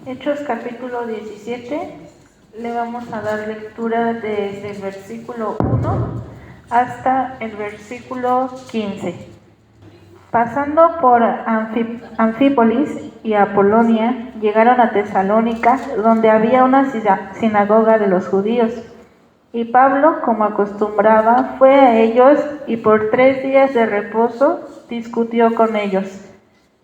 Hechos capítulo 17, le vamos a dar lectura desde el versículo 1 hasta el versículo 15. Pasando por Anfípolis y Apolonia, llegaron a Tesalónica, donde había una sinagoga de los judíos. Y Pablo, como acostumbraba, fue a ellos y por 3 días de reposo discutió con ellos,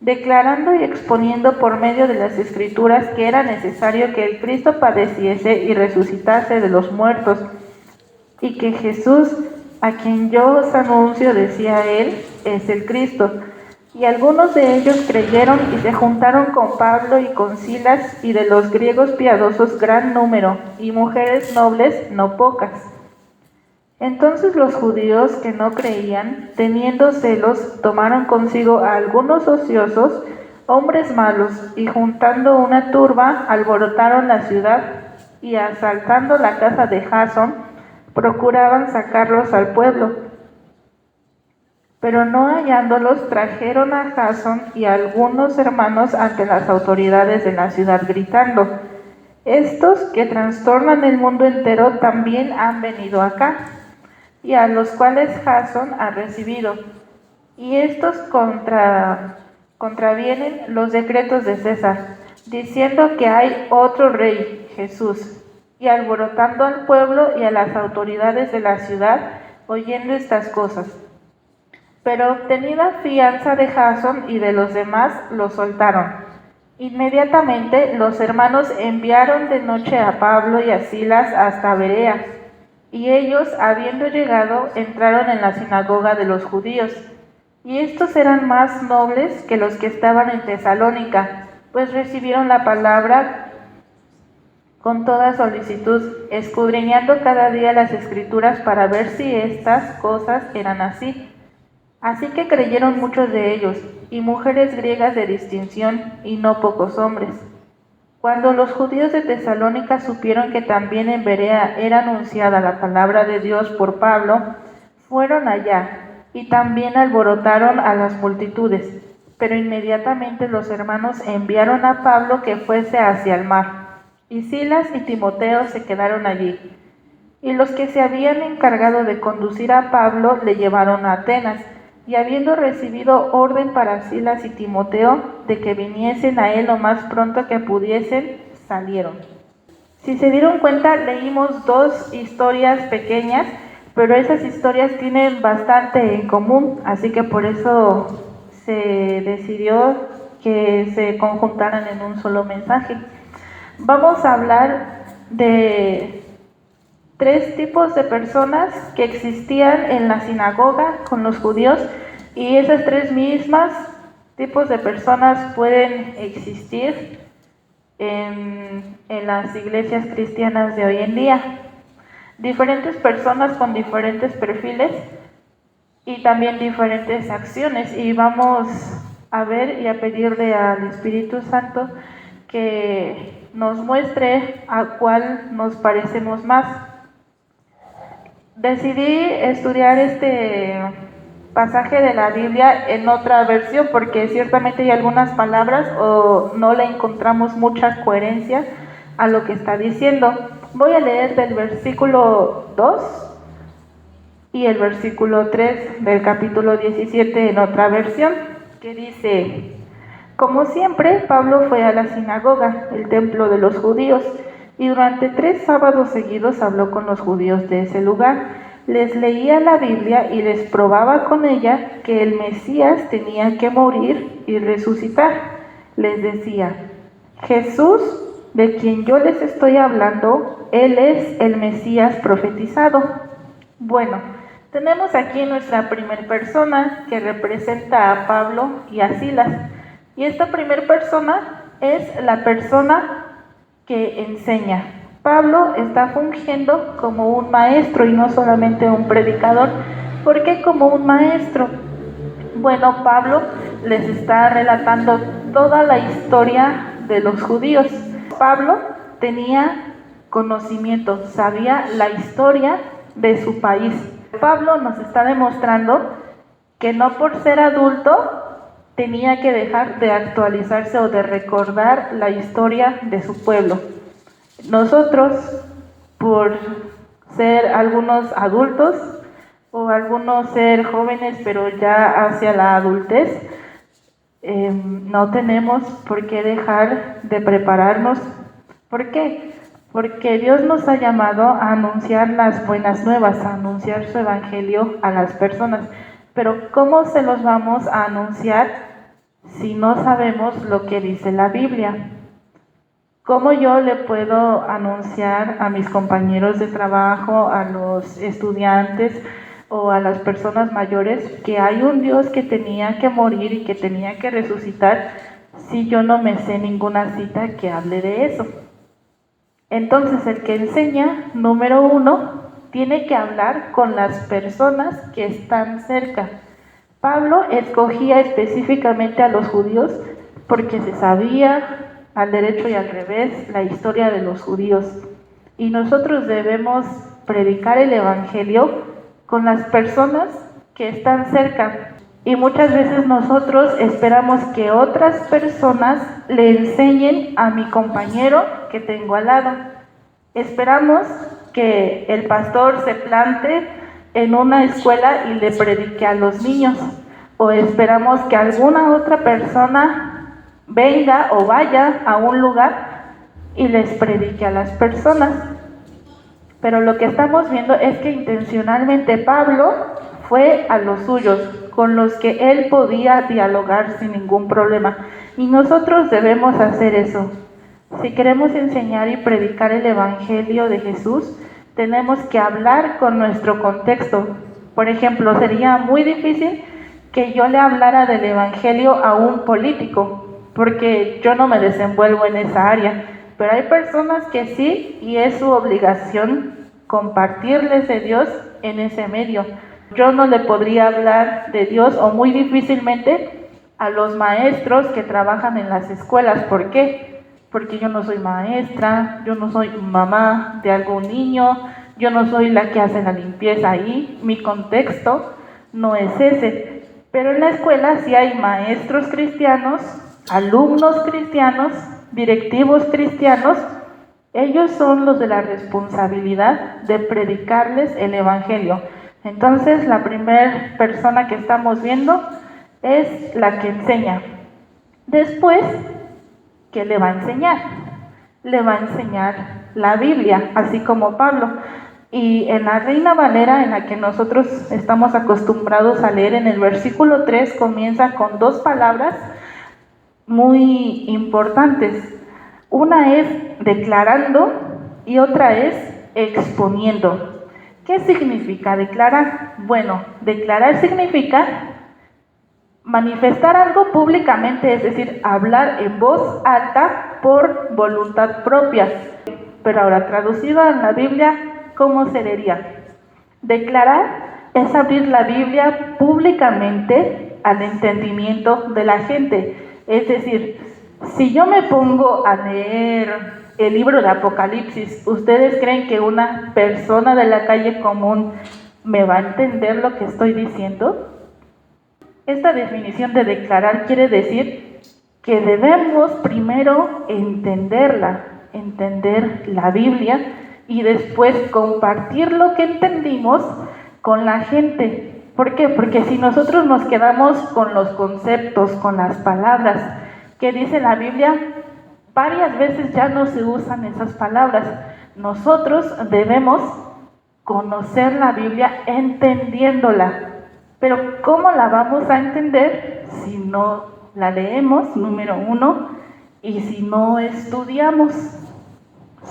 declarando y exponiendo por medio de las Escrituras que era necesario que el Cristo padeciese y resucitase de los muertos, y que Jesús, a quien yo os anuncio, decía él, es el Cristo. Y algunos de ellos creyeron y se juntaron con Pablo y con Silas, y de los griegos piadosos gran número, y mujeres nobles no pocas. Entonces los judíos que no creían, teniendo celos, tomaron consigo a algunos ociosos, hombres malos, y juntando una turba, alborotaron la ciudad, y asaltando la casa de Jasón, procuraban sacarlos al pueblo. Pero no hallándolos, trajeron a Jasón y a algunos hermanos ante las autoridades de la ciudad, gritando: estos que trastornan el mundo entero también han venido acá, y a los cuales Jasón ha recibido. Y estos contravienen los decretos de César, diciendo que hay otro rey, Jesús. Y alborotando al pueblo y a las autoridades de la ciudad, oyendo estas cosas. Pero obtenida fianza de Jasón y de los demás, los soltaron. Inmediatamente los hermanos enviaron de noche a Pablo y a Silas hasta Berea, y ellos, habiendo llegado, entraron en la sinagoga de los judíos. Y estos eran más nobles que los que estaban en Tesalónica, pues recibieron la palabra con toda solicitud, escudriñando cada día las Escrituras para ver si estas cosas eran así. Así que creyeron muchos de ellos, y mujeres griegas de distinción, y no pocos hombres. Cuando los judíos de Tesalónica supieron que también en Berea era anunciada la palabra de Dios por Pablo, fueron allá, y también alborotaron a las multitudes. Pero inmediatamente los hermanos enviaron a Pablo que fuese hacia el mar, y Silas y Timoteo se quedaron allí. Y los que se habían encargado de conducir a Pablo le llevaron a Atenas, y habiendo recibido orden para Silas y Timoteo de que viniesen a él lo más pronto que pudiesen, salieron. Si se dieron cuenta, leímos 2 historias pequeñas, pero esas historias tienen bastante en común, así que por eso se decidió que se conjuntaran en un solo mensaje. Vamos a hablar de 3 tipos de personas que existían en la sinagoga con los judíos, y esas 3 mismas tipos de personas pueden existir en las iglesias cristianas de hoy en día. Diferentes personas con diferentes perfiles y también diferentes acciones, y vamos a ver y a pedirle al Espíritu Santo que nos muestre a cuál nos parecemos más. Decidí estudiar este pasaje de la Biblia en otra versión porque ciertamente hay algunas palabras o no le encontramos mucha coherencia a lo que está diciendo. Voy a leer del versículo 2 y el versículo 3 del capítulo 17 en otra versión, que dice: como siempre, Pablo fue a la sinagoga, el templo de los judíos, y durante 3 sábados seguidos habló con los judíos de ese lugar. Les leía la Biblia y les probaba con ella que el Mesías tenía que morir y resucitar. Les decía: Jesús, de quien yo les estoy hablando, Él es el Mesías profetizado. Bueno, tenemos aquí nuestra primer persona que representa a Pablo y a Silas. Y esta primera persona es la persona que enseña. Pablo está fungiendo como un maestro y no solamente un predicador. ¿Por qué como un maestro? Bueno, Pablo les está relatando toda la historia de los judíos. Pablo tenía conocimiento, sabía la historia de su país. Pablo nos está demostrando que no por ser adulto tenía que dejar de actualizarse o de recordar la historia de su pueblo. Nosotros, por ser algunos adultos o algunos ser jóvenes pero ya hacia la adultez, no tenemos por qué dejar de prepararnos. ¿Por qué? Porque Dios nos ha llamado a anunciar las buenas nuevas, a anunciar su evangelio a las personas. Pero ¿cómo se los vamos a anunciar si no sabemos lo que dice la Biblia? ¿Cómo yo le puedo anunciar a mis compañeros de trabajo, a los estudiantes o a las personas mayores que hay un Dios que tenía que morir y que tenía que resucitar si yo no me sé ninguna cita que hable de eso? Entonces el que enseña, número 1, tiene que hablar con las personas que están cerca. Pablo escogía específicamente a los judíos porque se sabía al derecho y al revés la historia de los judíos. Y nosotros debemos predicar el evangelio con las personas que están cerca. Y muchas veces nosotros esperamos que otras personas le enseñen a mi compañero que tengo al lado. Esperamos que el pastor se plante en una escuela y le predique a los niños. O esperamos que alguna otra persona venga o vaya a un lugar y les predique a las personas. Pero lo que estamos viendo es que intencionalmente Pablo fue a los suyos, con los que él podía dialogar sin ningún problema. Y nosotros debemos hacer eso. Si queremos enseñar y predicar el evangelio de Jesús, tenemos que hablar con nuestro contexto. Por ejemplo, sería muy difícil que yo le hablara del evangelio a un político, porque yo no me desenvuelvo en esa área, pero hay personas que sí, y es su obligación compartirles de Dios en ese medio. Yo no le podría hablar de Dios, o muy difícilmente, a los maestros que trabajan en las escuelas. ¿Por qué? Porque yo no soy maestra, yo no soy mamá de algún niño, yo no soy la que hace la limpieza ahí, mi contexto no es ese. Pero en la escuela sí hay maestros cristianos, alumnos cristianos, directivos cristianos. Ellos son los de la responsabilidad de predicarles el evangelio. Entonces, la primera persona que estamos viendo es la que enseña. Después, ¿qué le va a enseñar? Le va a enseñar la Biblia, así como Pablo. Y en la Reina Valera, en la que nosotros estamos acostumbrados a leer, en el versículo 3 comienza con 2 palabras muy importantes. Una es declarando y otra es exponiendo. ¿Qué significa declarar? Bueno, declarar significa manifestar algo públicamente, es decir, hablar en voz alta por voluntad propia. Pero ahora, traducido en la Biblia, ¿cómo sería? Declarar es abrir la Biblia públicamente al entendimiento de la gente. Es decir, si yo me pongo a leer el libro de Apocalipsis, ¿ustedes creen que una persona de la calle común me va a entender lo que estoy diciendo? Esta definición de declarar quiere decir que debemos primero entenderla, entender la Biblia y después compartir lo que entendimos con la gente. ¿Por qué? Porque si nosotros nos quedamos con los conceptos, con las palabras que dice la Biblia, varias veces ya no se usan esas palabras. Nosotros debemos conocer la Biblia entendiéndola. Pero ¿cómo la vamos a entender si no la leemos, número 1, y si no estudiamos?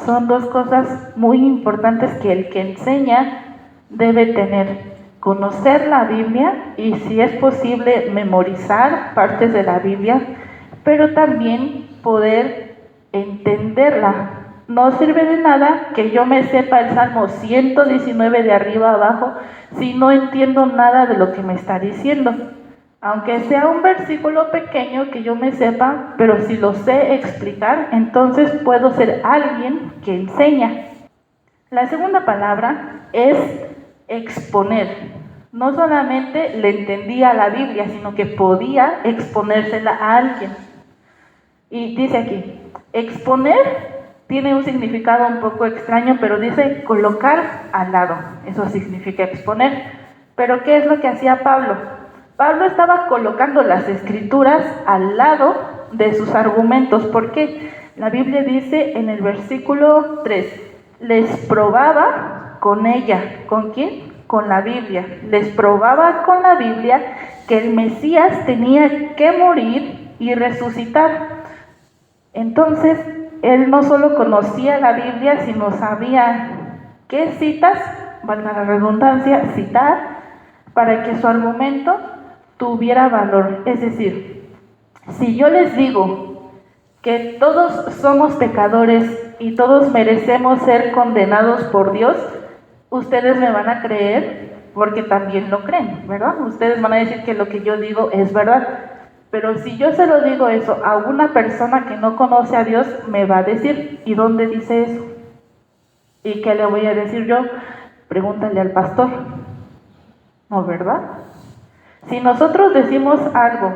Son 2 cosas muy importantes que el que enseña debe tener. Conocer la Biblia y, si es posible, memorizar partes de la Biblia, pero también poder entenderla. No sirve de nada que yo me sepa el Salmo 119 de arriba a abajo si no entiendo nada de lo que me está diciendo. Aunque sea un versículo pequeño que yo me sepa, pero si lo sé explicar, entonces puedo ser alguien que enseña. La segunda palabra es exponer. No solamente le entendía la Biblia, sino que podía exponérsela a alguien. Y dice aquí, exponer tiene un significado un poco extraño, pero dice colocar al lado. Eso significa exponer. Pero ¿qué es lo que hacía Pablo? Pablo estaba colocando las escrituras al lado de sus argumentos. ¿Por qué? La Biblia dice en el versículo 3, les probaba con ella. ¿Con quién? Con la Biblia. Les probaba con la Biblia que el Mesías tenía que morir y resucitar. Entonces, él no solo conocía la Biblia, sino sabía qué citas, valga la redundancia, citar, para que su argumento tuviera valor. Es decir, si yo les digo que todos somos pecadores y todos merecemos ser condenados por Dios, ustedes me van a creer porque también lo creen, ¿verdad? Ustedes van a decir que lo que yo digo es verdad. Pero si yo se lo digo eso a una persona que no conoce a Dios, me va a decir, ¿y dónde dice eso? ¿Y qué le voy a decir yo? Pregúntale al pastor. ¿No, verdad? Si nosotros decimos algo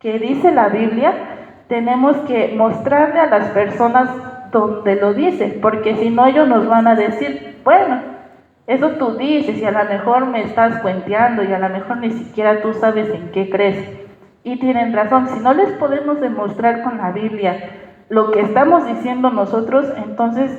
que dice la Biblia, tenemos que mostrarle a las personas donde lo dice, porque si no ellos nos van a decir, bueno, eso tú dices y a lo mejor me estás cuenteando y a lo mejor ni siquiera tú sabes en qué crees. Y tienen razón, si no les podemos demostrar con la Biblia lo que estamos diciendo nosotros, entonces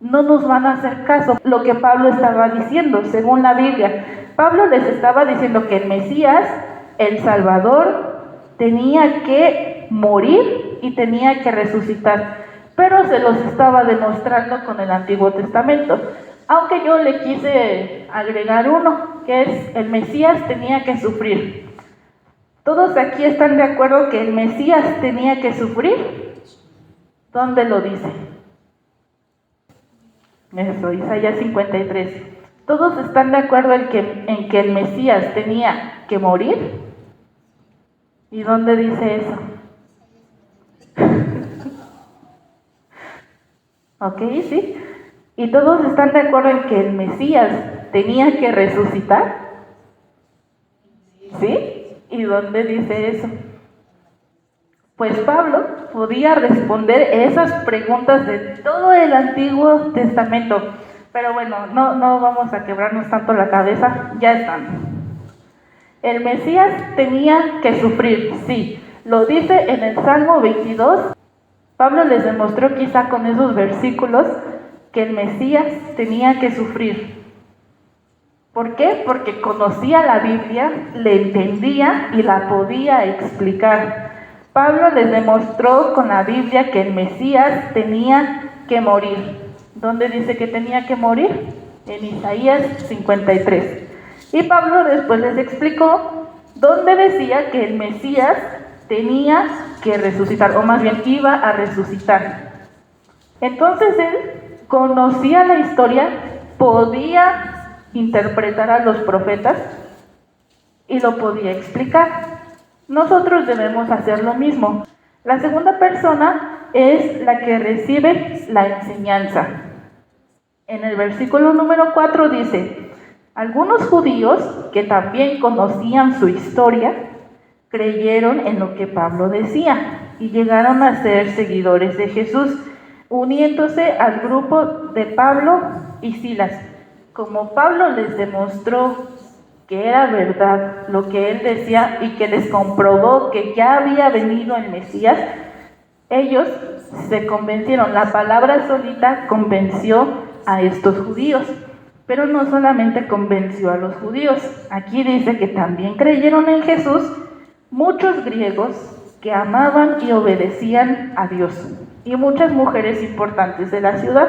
no nos van a hacer caso. Lo que Pablo estaba diciendo, según la Biblia, Pablo les estaba diciendo que el Mesías, el Salvador, tenía que morir y tenía que resucitar, pero se los estaba demostrando con el Antiguo Testamento. Aunque yo le quise agregar uno, que es el Mesías tenía que sufrir. ¿Todos aquí están de acuerdo que el Mesías tenía que sufrir? ¿Dónde lo dice? Eso, Isaías 53. ¿Todos están de acuerdo en que el Mesías tenía que morir? ¿Y dónde dice eso? ¿Ok? ¿Sí? ¿Y todos están de acuerdo en que el Mesías tenía que resucitar? ¿Sí? ¿Y dónde dice eso? Pues Pablo podía responder esas preguntas de todo el Antiguo Testamento. Pero bueno, no vamos a quebrarnos tanto la cabeza, ya están. El Mesías tenía que sufrir, sí. Lo dice en el Salmo 22. Pablo les demostró quizá con esos versículos que el Mesías tenía que sufrir. ¿Por qué? Porque conocía la Biblia, le entendía y la podía explicar. Pablo les demostró con la Biblia que el Mesías tenía que morir. ¿Dónde dice que tenía que morir? En Isaías 53. Y Pablo después les explicó dónde decía que el Mesías tenía que resucitar, o más bien iba a resucitar. Entonces él conocía la historia, podía interpretar a los profetas y lo podía explicar. Nosotros debemos hacer lo mismo. La segunda persona es la que recibe la enseñanza. En el versículo número 4 dice, algunos judíos que también conocían su historia, creyeron en lo que Pablo decía y llegaron a ser seguidores de Jesús, uniéndose al grupo de Pablo y Silas. Como Pablo les demostró que era verdad lo que él decía y que les comprobó que ya había venido el Mesías, ellos se convencieron. La palabra solita convenció a estos judíos, pero no solamente convenció a los judíos. Aquí dice que también creyeron en Jesús muchos griegos que amaban y obedecían a Dios y muchas mujeres importantes de la ciudad.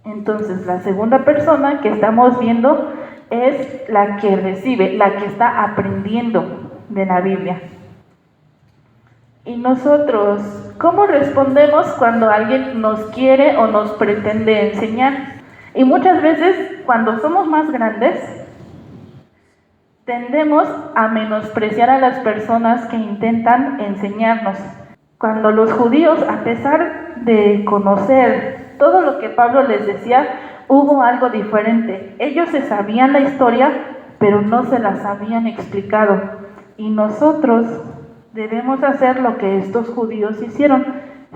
Entonces, la segunda persona que estamos viendo es la que recibe, la que está aprendiendo de la Biblia. Y nosotros, ¿cómo respondemos cuando alguien nos quiere o nos pretende enseñar? Y muchas veces, cuando somos más grandes, tendemos a menospreciar a las personas que intentan enseñarnos. Cuando los judíos, a pesar de conocer todo lo que Pablo les decía, hubo algo diferente. Ellos se sabían la historia, pero no se las habían explicado. Y nosotros debemos hacer lo que estos judíos hicieron.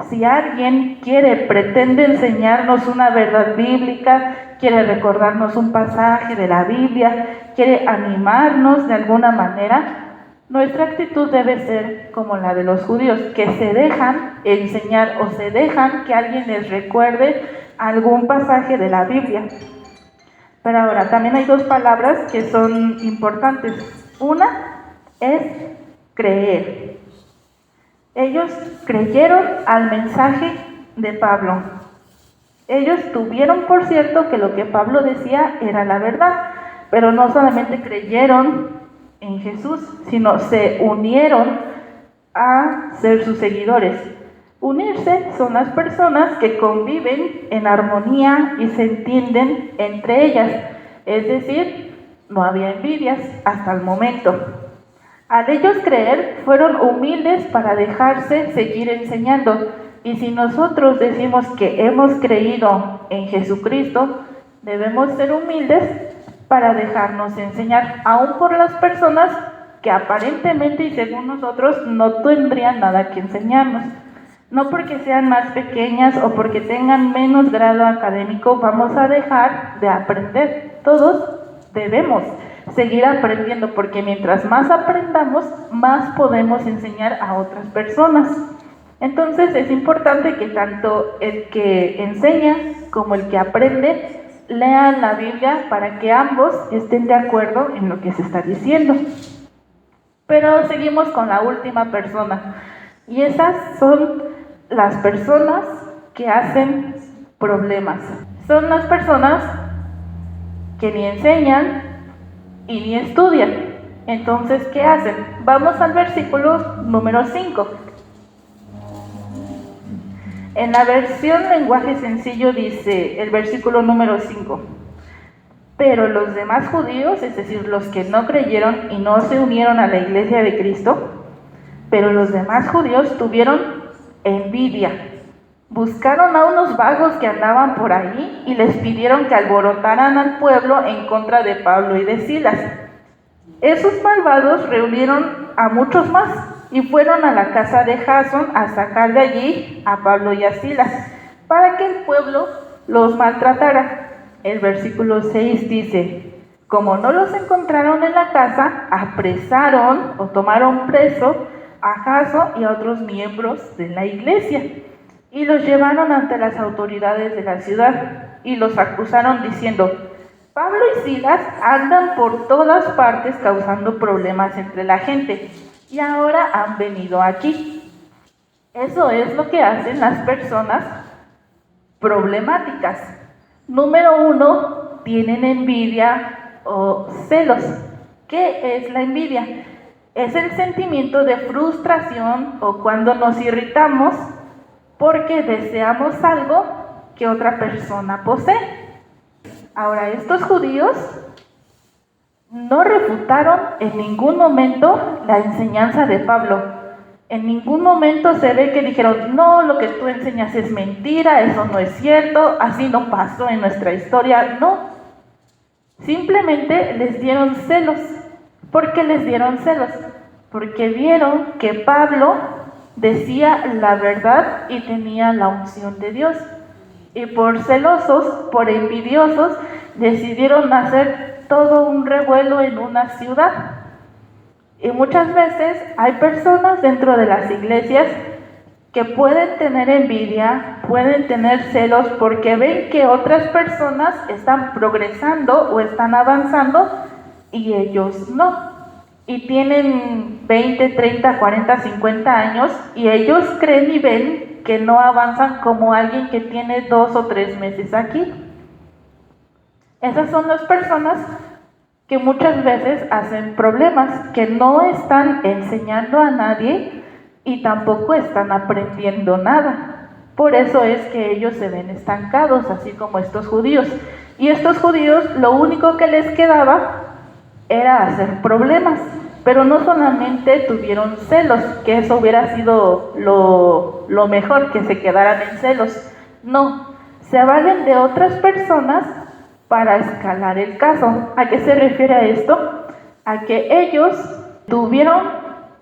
Si alguien pretende enseñarnos una verdad bíblica, quiere recordarnos un pasaje de la Biblia, quiere animarnos de alguna manera, nuestra actitud debe ser como la de los judíos, que se dejan enseñar o se dejan que alguien les recuerde algún pasaje de la Biblia. Pero ahora, también hay dos palabras que son importantes. Una es creer. Ellos creyeron al mensaje de Pablo. Ellos tuvieron por cierto que lo que Pablo decía era la verdad, pero no solamente creyeron en Jesús, sino se unieron a ser sus seguidores. Unirse son las personas que conviven en armonía y se entienden entre ellas, es decir, no había envidias hasta el momento. Al ellos creer, fueron humildes para dejarse seguir enseñando. Y si nosotros decimos que hemos creído en Jesucristo, debemos ser humildes para dejarnos enseñar, aun por las personas que aparentemente y según nosotros no tendrían nada que enseñarnos. No porque sean más pequeñas o porque tengan menos grado académico vamos a dejar de aprender. Todos debemos seguir aprendiendo, porque mientras más aprendamos, más podemos enseñar a otras personas. Entonces es importante que tanto el que enseña como el que aprende lean la Biblia para que ambos estén de acuerdo en lo que se está diciendo. Pero seguimos con la última persona, y esas son las personas que hacen problemas. Son las personas que ni enseñan y ni estudian. Entonces, ¿qué hacen? Vamos al versículo número 5. En la versión lenguaje sencillo dice el versículo número 5: pero los demás judíos, es decir, los que no creyeron y no se unieron a la iglesia de Cristo, pero los demás judíos tuvieron envidia. Buscaron a unos vagos que andaban por ahí y les pidieron que alborotaran al pueblo en contra de Pablo y de Silas. Esos malvados reunieron a muchos más y fueron a la casa de Jasón a sacar de allí a Pablo y a Silas, para que el pueblo los maltratara. El versículo 6 dice: como no los encontraron en la casa, apresaron o tomaron preso a Jasón y a otros miembros de la iglesia, y los llevaron ante las autoridades de la ciudad, y los acusaron diciendo: Pablo y Silas andan por todas partes causando problemas entre la gente, y ahora han venido aquí. Eso es lo que hacen las personas problemáticas. Número 1, tienen envidia o celos. ¿Qué es la envidia? Es el sentimiento de frustración o cuando nos irritamos porque deseamos algo que otra persona posee. Ahora, estos judíos no refutaron en ningún momento la enseñanza de Pablo. En ningún momento se ve que dijeron: no, lo que tú enseñas es mentira, eso no es cierto, así no pasó en nuestra historia. No, simplemente les dieron celos. ¿Por qué les dieron celos? Porque vieron que Pablo decía la verdad y tenía la unción de Dios. Y por celosos, por envidiosos, decidieron hacer todo un revuelo en una ciudad. Y muchas veces hay personas dentro de las iglesias que pueden tener envidia, pueden tener celos porque ven que otras personas están progresando o están avanzando y ellos no. Y tienen 20, 30, 40, 50 años y ellos creen y ven que no avanzan como alguien que tiene 2 o 3 meses aquí. Esas son las personas que muchas veces hacen problemas, que no están enseñando a nadie y tampoco están aprendiendo nada. Por eso es que ellos se ven estancados, así como estos judíos. Y estos judíos lo único que les quedaba era hacer problemas. Pero no solamente tuvieron celos, que eso hubiera sido lo mejor, que se quedaran en celos. No, se valen de otras personas para escalar el caso. ¿A qué se refiere esto? A que ellos tuvieron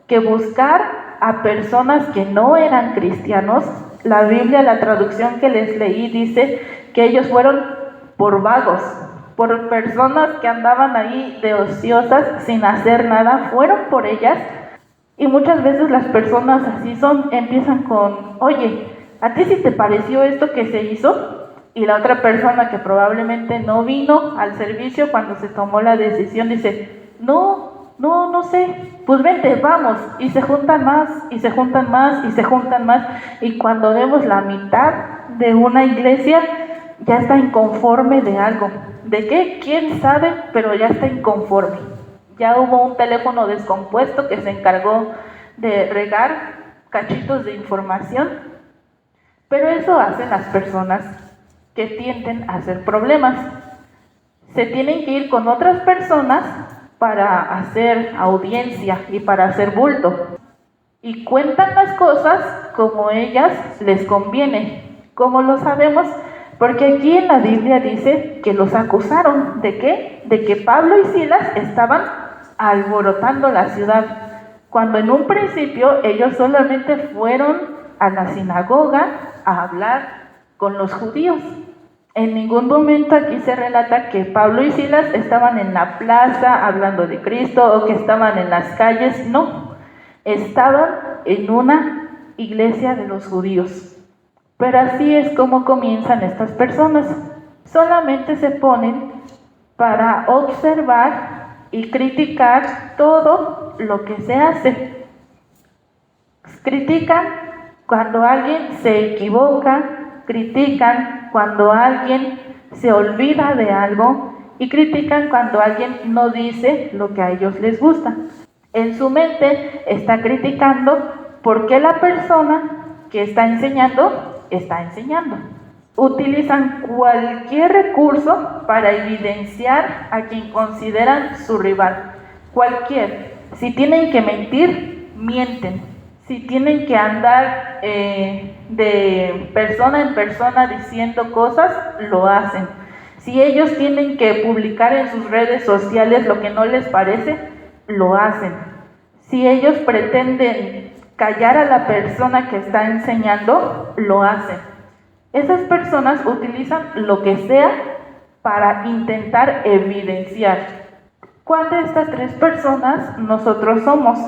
que buscar a personas que no eran cristianos. La Biblia, la traducción que les leí, dice que ellos fueron por vagos, por personas que andaban ahí de ociosas sin hacer nada, fueron por ellas. Y muchas veces las personas así son, empiezan con, oye, ¿a ti sí te pareció esto que se hizo? Y la otra persona que probablemente no vino al servicio cuando se tomó la decisión dice, no sé, pues vente, vamos. Y se juntan más, y se juntan más, y se juntan más. Y cuando vemos la mitad de una iglesia, ya está inconforme de algo. ¿De qué? ¿Quién sabe? Pero ya está inconforme. Ya hubo un teléfono descompuesto que se encargó de regar cachitos de información. Pero eso hacen las personas que tienden a hacer problemas. Se tienen que ir con otras personas para hacer audiencia y para hacer bulto. Y cuentan las cosas como ellas les conviene. ¿Cómo lo sabemos? Porque aquí en la Biblia dice que los acusaron. ¿De qué? De que Pablo y Silas estaban alborotando la ciudad, cuando en un principio ellos solamente fueron a la sinagoga a hablar con los judíos. En ningún momento aquí se relata que Pablo y Silas estaban en la plaza hablando de Cristo o que estaban en las calles. No, estaban en una iglesia de los judíos. Pero así es como comienzan estas personas. Solamente se ponen para observar y criticar todo lo que se hace. Critican cuando alguien se equivoca, critican cuando alguien se olvida de algo y critican cuando alguien no dice lo que a ellos les gusta. En su mente está criticando porque la persona que está enseñando. Utilizan cualquier recurso para evidenciar a quien consideran su rival. Cualquier. Si tienen que mentir, mienten. Si tienen que andar de persona en persona diciendo cosas, lo hacen. Si ellos tienen que publicar en sus redes sociales lo que no les parece, lo hacen. Si ellos pretenden callar a la persona que está enseñando, lo hacen. Esas personas utilizan lo que sea para intentar evidenciar. ¿Cuál de estas tres personas nosotros somos?